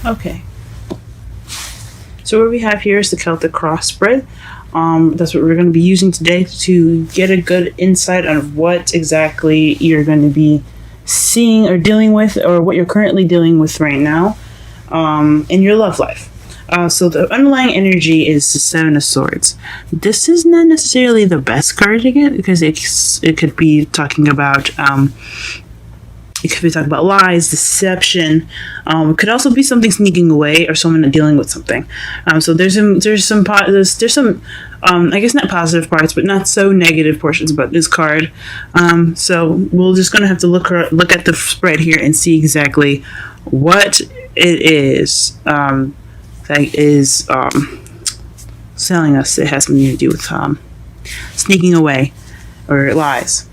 Okay. So what we have here is the Celtic cross spread. That's what we're going to be using today to get a good insight on what exactly you're going to be seeing or dealing with, or what you're currently dealing with right now in your love life. So the underlying energy is the Seven of Swords. This is not necessarily the best card to get because it could be talking about lies, deception. It could also be something sneaking away or someone dealing with something. So there's some I guess not positive parts, but not so negative portions about this card. So we're just gonna have to look at the spread here and see exactly what it is that is telling us it has something to do with sneaking away or lies.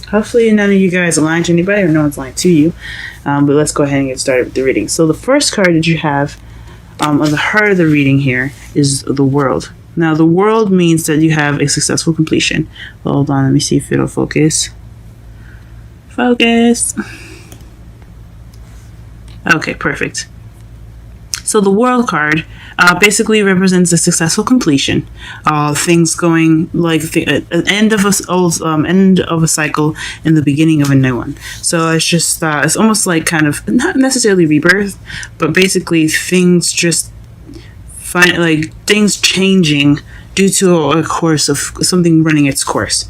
Hopefully none of you guys are lying to anybody or no one's lying to you. But let's go ahead and get started with the reading. So the first card that you have on the heart of the reading here is the World. Now the World means that you have a successful completion. Hold on, let me see if it'll focus. Focus. Okay, perfect. So the World card basically represents a successful completion. Things going like an end of a cycle and the beginning of a new one. So it's just it's almost like kind of not necessarily rebirth, but basically things just things changing due to a course of something running its course.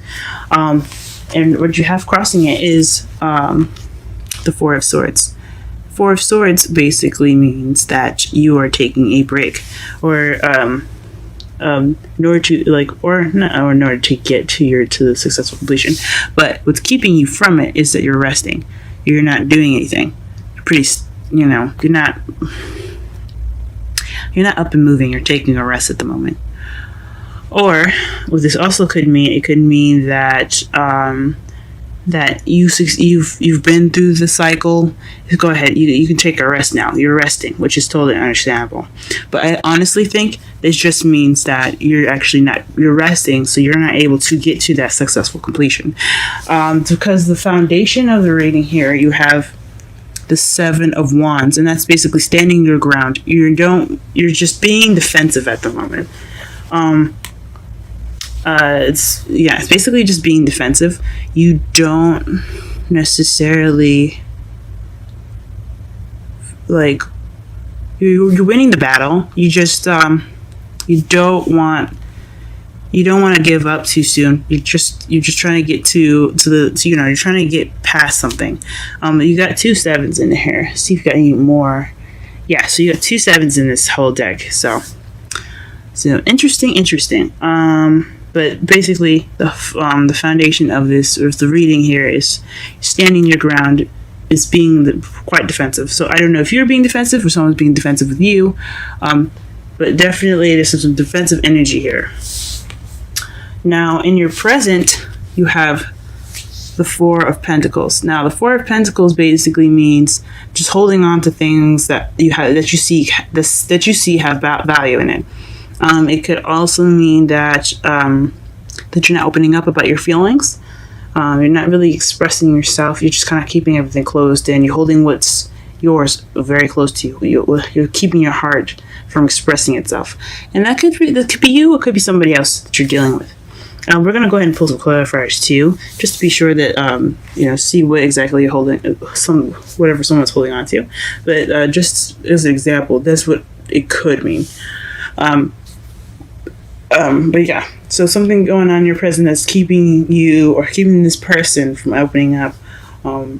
And what you have crossing it is the Four of Swords. Four of Swords basically means that you are taking a break, or in order to get to the successful completion. But what's keeping you from it is that you're resting. You're not doing anything. You're not up and moving. You're taking a rest at the moment. Or what this also could mean, it could mean that that you've been through the cycle. Go ahead, you can take a rest now. You're resting, which is totally understandable. But I honestly think this just means that you're resting, so you're not able to get to that successful completion. Because the foundation of the reading here, you have the Seven of Wands, and that's basically standing your ground. You're just being defensive at the moment. It's basically just being defensive. You don't necessarily you're winning the battle. You just you don't want to give up too soon. You're just trying to get you're trying to get past something. You got two sevens in here. See if you got any more. Yeah, so you got two sevens in this whole deck. So interesting. But basically, the foundation of this, or the reading here, is standing your ground, is being quite defensive. So I don't know if you're being defensive or someone's being defensive with you, but definitely there's some defensive energy here. Now, in your present, you have the Four of Pentacles. Now, the Four of Pentacles basically means just holding on to things that you see have value in it. It could also mean that you're not opening up about your feelings. You're not really expressing yourself. You're just kind of keeping everything closed in. You're holding what's yours very close to you. You're keeping your heart from expressing itself. And that could be you. It could be somebody else that you're dealing with. We're going to go ahead and pull some clarifiers too, just to be sure that, see what exactly you're holding, whatever someone's holding on to. But just as an example, that's what it could mean. But yeah, so something going on in your present that's keeping you or keeping this person from opening up, or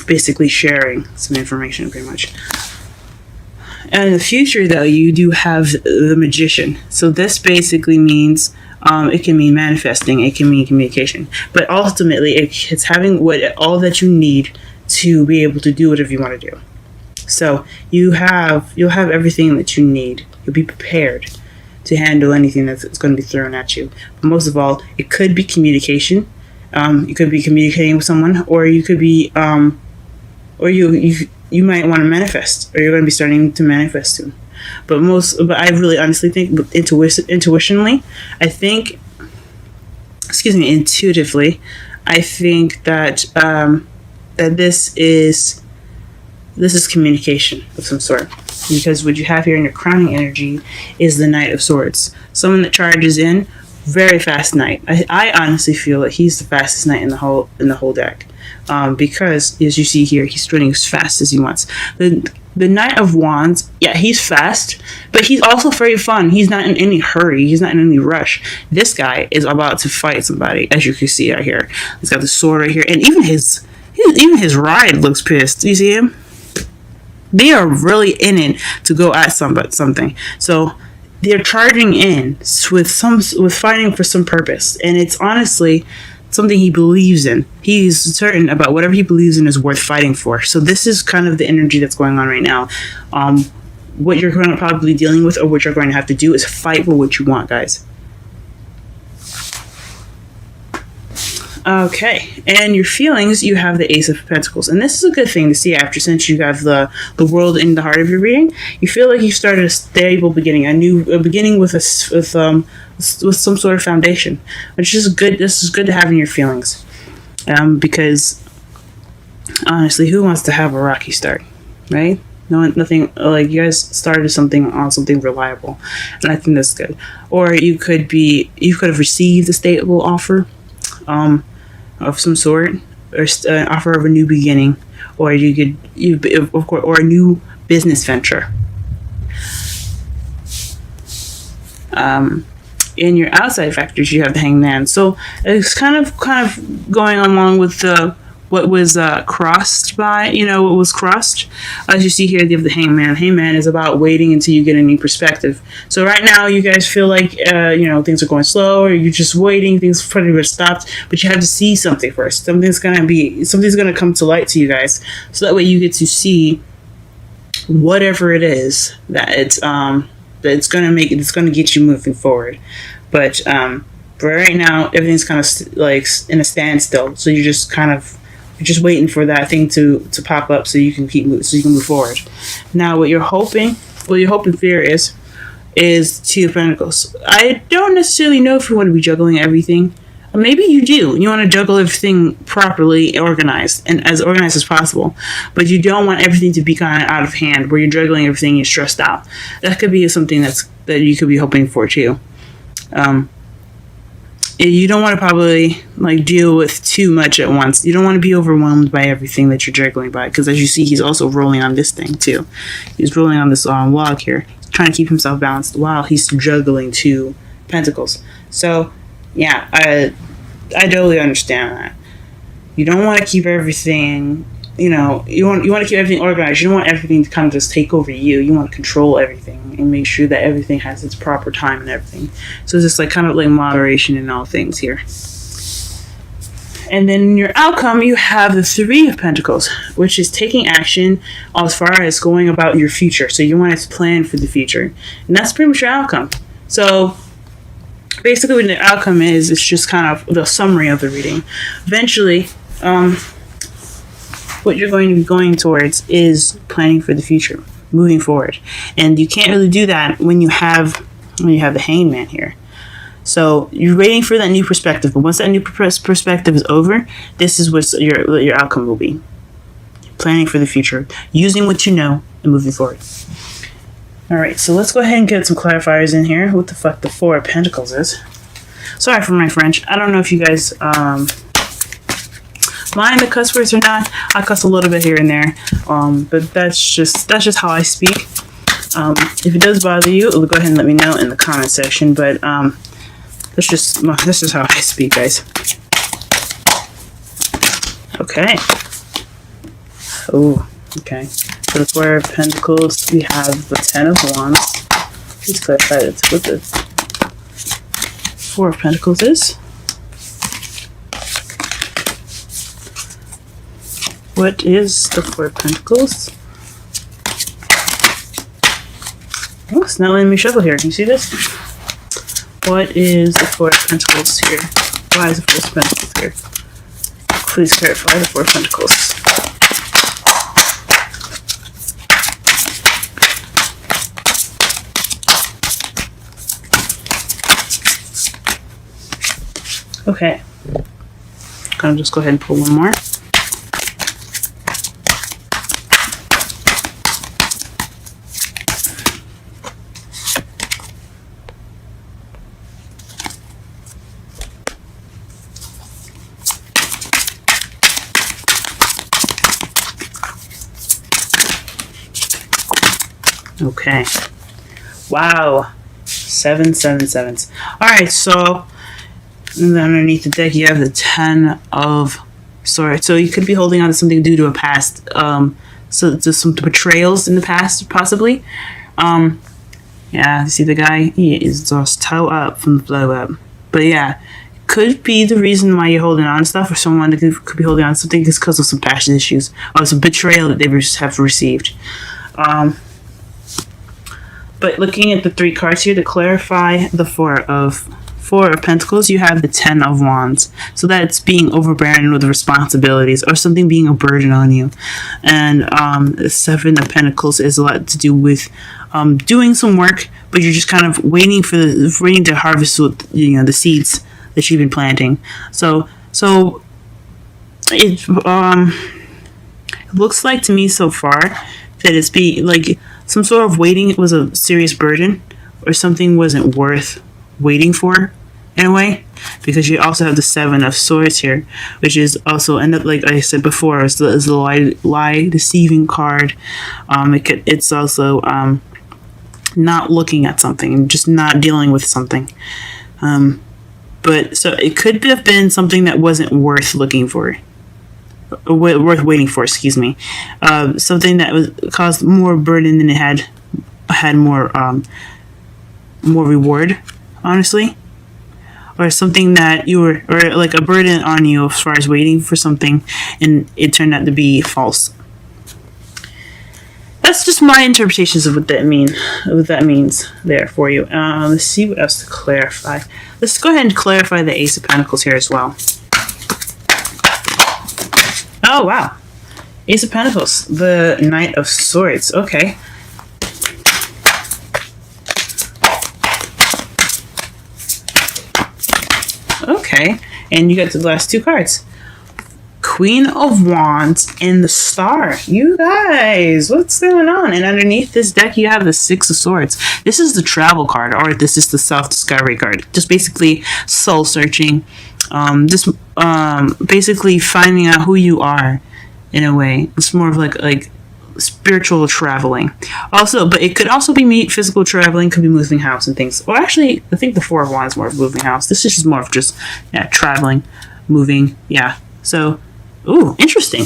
basically sharing some information, pretty much. And in the future, though, you do have the Magician. So this basically means it can mean manifesting, it can mean communication, but ultimately it's having all that you need to be able to do whatever you want to do. So you'll have everything that you need. You'll be prepared to handle anything that's going to be thrown at you. But most of all, it could be communication. You could be communicating with someone, or you could be, or you might want to manifest, or you're going to be starting to manifest soon. But I really honestly think intuitively, I think that that this is this is communication of some sort. Because what you have here in your crowning energy is the Knight of Swords. Someone that charges in, very fast knight. I honestly feel that he's the fastest knight in the whole deck. Because as you see here, he's running as fast as he wants. The Knight of Wands, yeah, he's fast, but he's also very fun. He's not in any hurry. He's not in any rush. This guy is about to fight somebody, as you can see right here. He's got the sword right here, and even his ride looks pissed. Do you see him? They are really in it to go at something. So they're charging in with fighting for some purpose, and it's honestly something he believes in. He's certain about whatever he believes in is worth fighting for. So this is kind of the energy that's going on right now. What you're going to probably be dealing with, or what you're going to have to do, is fight for what you want, guys. Okay, and your feelings, you have the Ace of Pentacles, and this is a good thing to see after, since you have the world in the heart of your reading. You feel like you started a stable beginning, a beginning with some sort of foundation, which is good. This is good to have in your feelings, because honestly, who wants to have a rocky start, right? Nothing like you guys started something on something reliable, and I think that's good. Or you could have received a stable offer, of some sort, or an offer of a new beginning, or or a new business venture. In your outside factors, you have the Hangman. So it's kind of going along with what was crossed by, what was crossed. As you see here, you have the Hangman. Hangman is about waiting until you get a new perspective. So right now, you guys feel like, things are going slow, or you're just waiting, things pretty much stopped, but you have to see something first. Something's going to come to light to you guys. So that way you get to see whatever it is that it's going to get you moving forward. But right now, everything's kind of like in a standstill. So you're just waiting for that thing to pop up so you can move forward. Now, what you're hoping for is Two of Pentacles. I don't necessarily know if you want to be juggling everything. Maybe you do. You want to juggle everything properly organized, and as organized as possible. But you don't want everything to be kind of out of hand, where you're juggling everything and you're stressed out. That could be something that you could be hoping for too. You don't want to probably deal with too much at once. You don't want to be overwhelmed by everything that you're juggling by, because as you see, he's also rolling on this thing too. He's rolling on this log here, trying to keep himself balanced while he's juggling Two Pentacles. So yeah, I totally understand that. You don't want to keep everything, you want to keep everything organized. You don't want everything to kind of just take over you. You want to control everything and make sure that everything has its proper time and everything. So it's just kind of moderation in all things here. And then in your outcome, you have the Three of Pentacles, which is taking action as far as going about your future. So you want to plan for the future. And that's pretty much your outcome. So basically what the outcome is, it's just kind of the summary of the reading. Eventually, what you're going to be going towards is planning for the future, moving forward. And you can't really do that when you have the Hangman here. So you're waiting for that new perspective, but once that new perspective is over, this is what your outcome will be. Planning for the future, using what you know, and moving forward. Alright, so let's go ahead and get some clarifiers in here. What the fuck the Four of Pentacles is. Sorry for my French. I don't know if you guys mind the cuss words or not. I cuss a little bit here and there, but that's just how I speak. If it does bother you, go ahead and let me know in the comment section. But that's just how I speak, guys. Okay. Oh, okay. For the Four of Pentacles, we have the Ten of Wands. Please clarify what the Four of Pentacles is. What is the Four of Pentacles? Oh, it's not letting me shuffle here. Can you see this? What is the Four of Pentacles here? Why is the Four of Pentacles here? Please clarify the Four of Pentacles. Okay. I'm gonna just go ahead and pull one more. Okay. Wow. 7 7 sevens. Alright, so and then underneath the deck you have the 10 of swords. So you could be holding on to something due to a past. So there's some betrayals in the past, possibly. Yeah, you see the guy? He is just toe up from the blow up. But yeah, could be the reason why you're holding on to stuff, or someone that could be holding on to something is because of some past issues or some betrayal that they have received. But looking at the 3 cards here to clarify the Four of Pentacles, you have the 10 of Wands. So that it's being overbearing with responsibilities or something being a burden on you. And the 7 of Pentacles is a lot to do with doing some work, but you're just kind of waiting to harvest, the seeds that you've been planting. So it looks like to me so far that it's like some sort of waiting was a serious burden, or something wasn't worth waiting for in a way, because you also have the 7 of Swords here, which is also, and like I said before, is the lie deceiving card. It's also not looking at something, just not dealing with something. But so it could have been something that wasn't worth looking for, worth waiting for. Excuse me, something that caused more burden than it had more reward, honestly, or something that or like a burden on you as far as waiting for something, and it turned out to be false. That's just my interpretations of what that means there for you. Let's see what else to clarify. Let's go ahead and clarify the Ace of Pentacles here as well. Oh, wow. Ace of Pentacles. The Knight of Swords. Okay. Okay. And you got the last 2 cards. Queen of Wands and the Star. You guys, what's going on? And underneath this deck, you have the 6 of Swords. This is the travel card, or this is the self-discovery card. Just basically soul-searching. Just basically finding out who you are, in a way. It's more of like spiritual traveling. Also, but it could also be physical traveling. Could be moving house and things. Well, actually, I think the 4 of Wands is more of moving house. This is just more of just traveling, moving. Yeah. So. Ooh, interesting.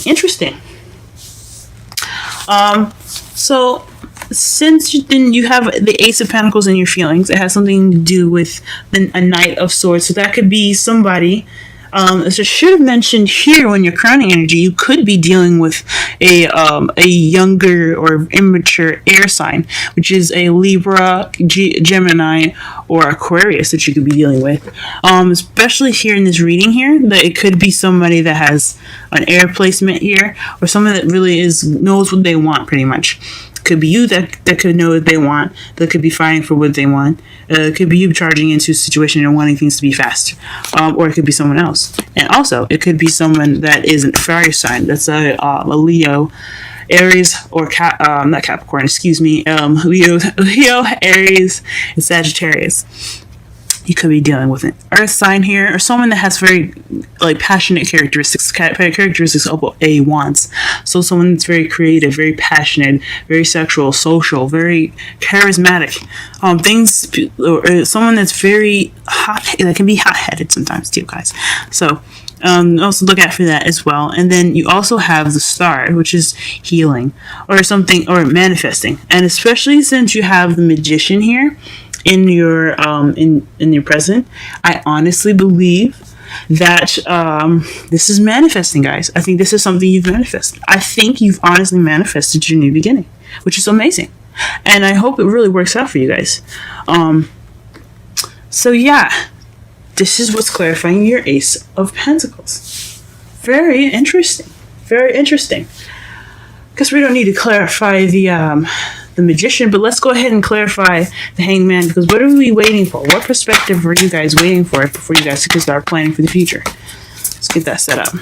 So since then you have the Ace of Pentacles in your feelings, it has something to do with a Knight of Swords. So that could be somebody. So I should have mentioned here, when you're crowning energy, you could be dealing with a younger or immature air sign, which is a Libra, Gemini, or Aquarius that you could be dealing with. Especially here in this reading here, that it could be somebody that has an air placement here, or someone that really knows what they want, pretty much. Could be you that could know what they want, that could be fighting for what they want. It could be you charging into a situation and wanting things to be fast. Or it could be someone else. And also, it could be someone that is a fire sign. That's a Leo, Aries, or not Capricorn, excuse me. Leo, Aries, and Sagittarius. You could be dealing with an earth sign here, or someone that has very passionate characteristics of a Wands. So someone that's very creative, very passionate, very sexual, social, very charismatic. Or someone that's very hot, that can be hot-headed sometimes too, guys. So also look out for that as well. And then you also have the Star, which is healing or something, or manifesting. And especially since you have the Magician here in your in your present, I honestly believe that this is manifesting, guys. I think this is something you've manifested. I think you've honestly manifested your new beginning, which is amazing, and I hope it really works out for you guys. So yeah, this is what's clarifying your Ace of Pentacles. Very interesting. Because we don't need to clarify the Magician, but let's go ahead and clarify the Hangman, because what are we waiting for? What perspective are you guys waiting for before you guys can start planning for the future? Let's get that set up.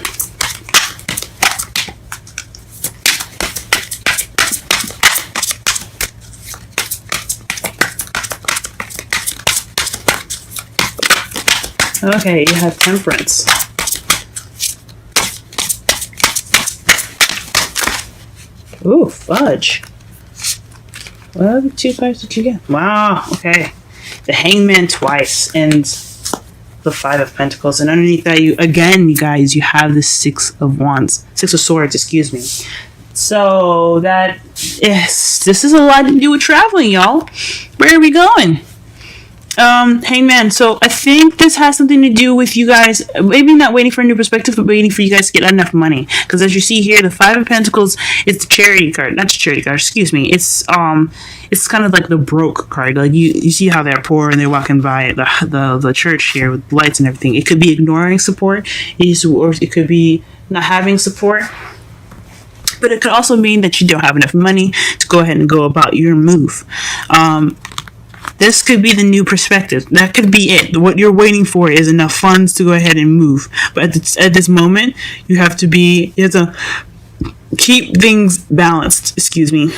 Okay, you have Temperance. Ooh, fudge. Well, the 2 cards that you get. Wow, okay. The Hangman twice, and the 5 of Pentacles. And underneath that, you guys, you have the 6 of Wands. 6 of Swords, excuse me. So, this is a lot to do with traveling, y'all. Where are we going? Hangman. So I think this has something to do with you guys maybe not waiting for a new perspective, but waiting for you guys to get enough money. Because as you see here, the 5 of Pentacles, it's the charity card, not the charity card. Excuse me. It's kind of like the broke card. Like you see how they're poor and they're walking by the church here with lights and everything. It could be ignoring support, or it could be not having support. But it could also mean that you don't have enough money to go ahead and go about your move. This could be the new perspective. That could be it. What you're waiting for is enough funds to go ahead and move. But at this moment, you have to keep things balanced. Excuse me.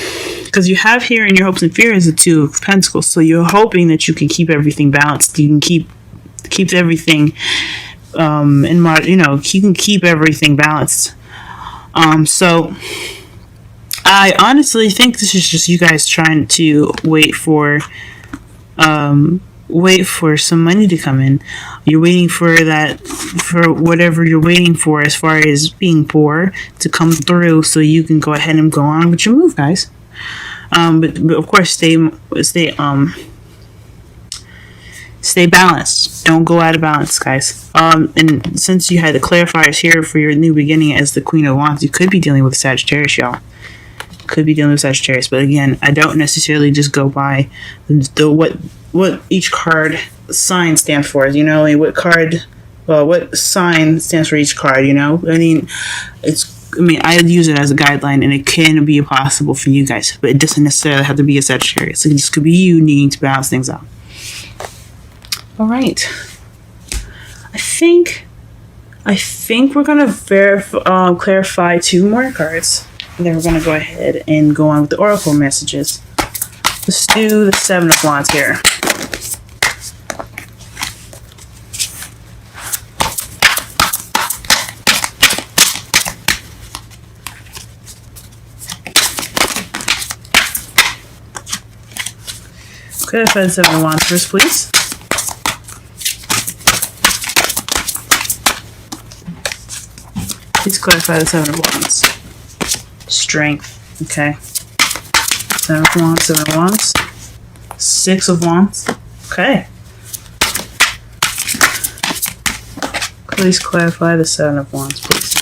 Because you have here in your hopes and fears the 2 of Pentacles. So you're hoping that you can keep everything balanced. You can keep everything you can keep everything balanced. So I honestly think this is just you guys trying to wait for some money to come in. You're waiting for whatever you're waiting for as far as being poor to come through so you can go ahead and go on with your move, guys. But of course stay balanced. Don't go out of balance, guys. And since you had the clarifiers here for your new beginning as the Queen of Wands, you could be dealing with Sagittarius, y'all. Could be dealing with Sagittarius, but again, I don't necessarily just go by what each card sign stands for. What sign stands for each card. I use it as a guideline, and it can be possible for you guys, but it doesn't necessarily have to be a Sagittarius. It just could be you needing to balance things out. All right, I think we're gonna clarify 2 more cards. And then we're going to go ahead and go on with the Oracle messages. Let's do the 7 of Wands here. Clarify the 7 of Wands first, please. Please clarify the 7 of Wands. Strength, okay. 7 of Wands, 7 of Wands. 6 of Wands, okay. Please clarify the 7 of Wands, please.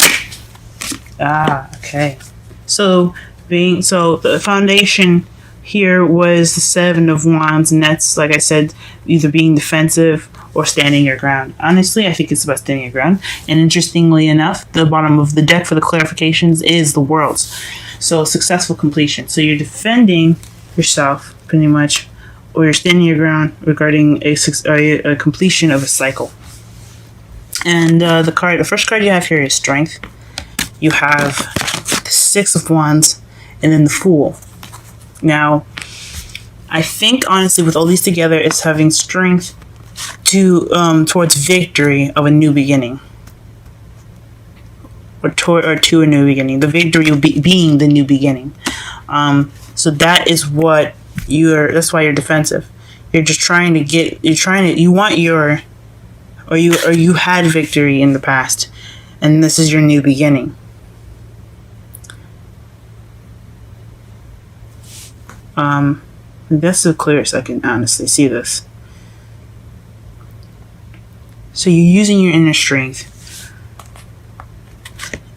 Okay. So the foundation here was the 7 of Wands, and that's, like I said, either being defensive or standing your ground. Honestly, I think it's about standing your ground. And interestingly enough, the bottom of the deck for the clarifications is the Worlds. So successful completion. So you're defending yourself, pretty much, or you're standing your ground regarding a completion of a cycle. And the first card you have here is Strength. You have the 6 of Wands, and then the Fool. Now, I think honestly, with all these together, it's having strength towards victory of a new beginning, or to a new beginning. The victory being the new beginning. So that is what that's why you're defensive. You're just trying to you had victory in the past, and this is your new beginning. That's the clearest I can honestly see this. So you're using your inner strength,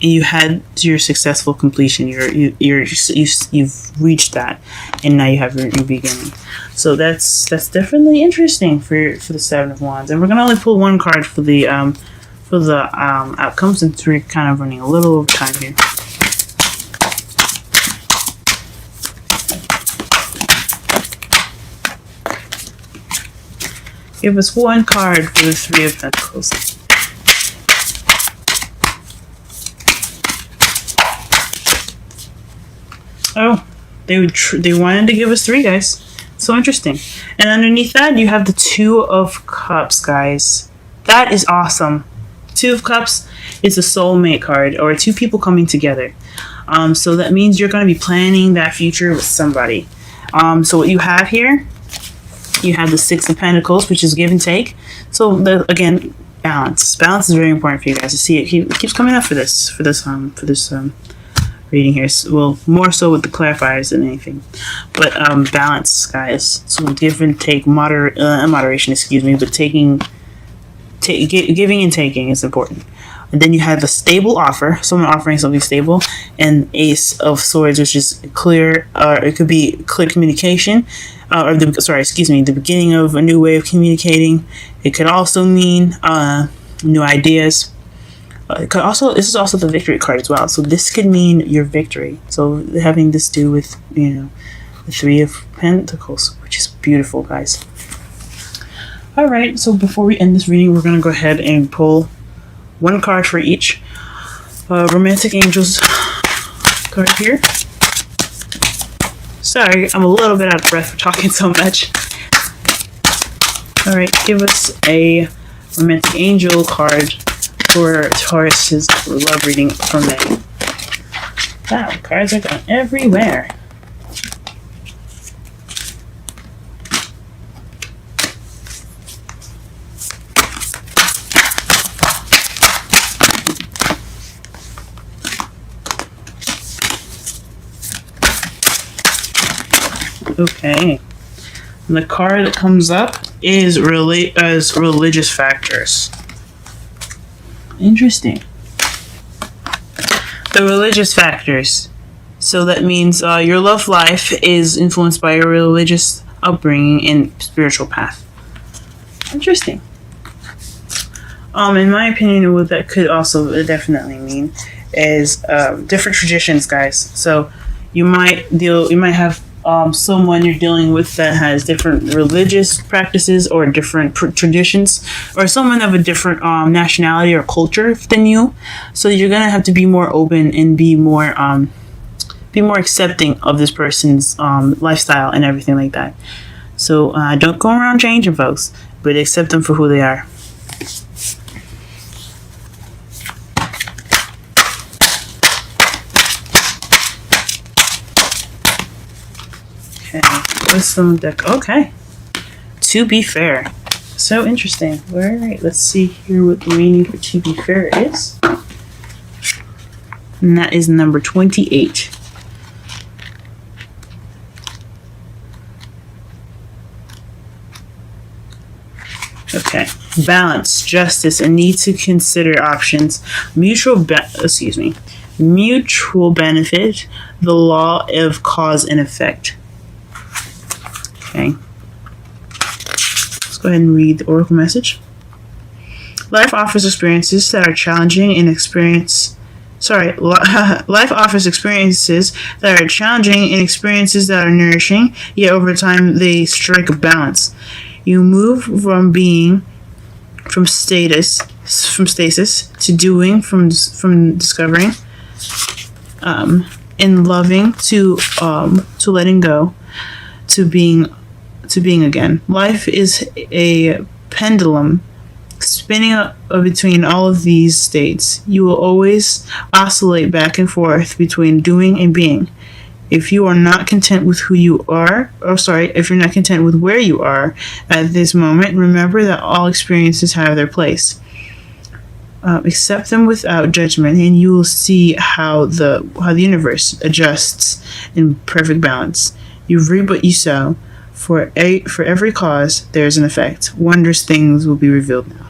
and you had your successful completion. You've reached that, and now you have your new beginning. So that's definitely interesting for the 7 of Wands. And we're gonna only pull 1 card for the outcomes, since we're kind of running a little over time here. Give us 1 card for the 3 of Pentacles. Oh, they wanted to give us 3, guys. So interesting. And underneath that, you have the 2 of Cups, guys. That is awesome. 2 of Cups is a soulmate card, or 2 people coming together. So that means you're going to be planning that future with somebody. So what you have here, you have the Six of Pentacles, which is give and take. So again, balance. Balance is very important for you guys to see. It keeps coming up for this reading here. Well, more so with the clarifiers than anything, but balance, guys. So give and take, moderation, excuse me, but giving and taking is important. And then you have a stable offer, someone offering something stable, and Ace of Swords, which is clear, it could be clear communication, the beginning of a new way of communicating. It could also mean new ideas. This is also the victory card as well. So this could mean your victory. So having this do with, the Three of Pentacles, which is beautiful, guys. All right. So before we end this reading, we're going to go ahead and pull one card for each. Romantic Angels card here. Sorry, I'm a little bit out of breath for talking so much. All right. Give us a Romantic Angel card for Taurus's love reading for May. Wow, cards are going everywhere. Okay. And the card that comes up is religious factors. Interesting. The religious factors. So that means your love life is influenced by your religious upbringing and spiritual path. Interesting. In my opinion, what that could also definitely mean is different traditions, guys. So you might have someone you're dealing with that has different religious practices or different traditions, or someone of a different nationality or culture than you. So you're gonna have to be more open and be more accepting of this person's lifestyle and everything like that. So don't go around changing folks, but accept them for who they are. Okay, wisdom deck. Okay, to be fair. So interesting. All right, let's see here what the meaning for to be fair is. And that is number 28. Okay, balance, justice, and need to consider options. Mutual benefit, the law of cause and effect. Okay. Let's go ahead and read the oracle message. Life offers experiences that are challenging and life offers experiences that are challenging and experiences that are nourishing, yet over time they strike a balance. You move from stasis to doing, from discovering, in loving to letting go, to being again. Life is a pendulum spinning between all of these states. You will always oscillate back and forth between doing and being. If you are not content with who you are, if you're not content with where you are at this moment, remember that all experiences have their place. Accept them without judgment, and you will see how the universe adjusts in perfect balance. You reap what you sow. For every cause, there is an effect. Wondrous things will be revealed now.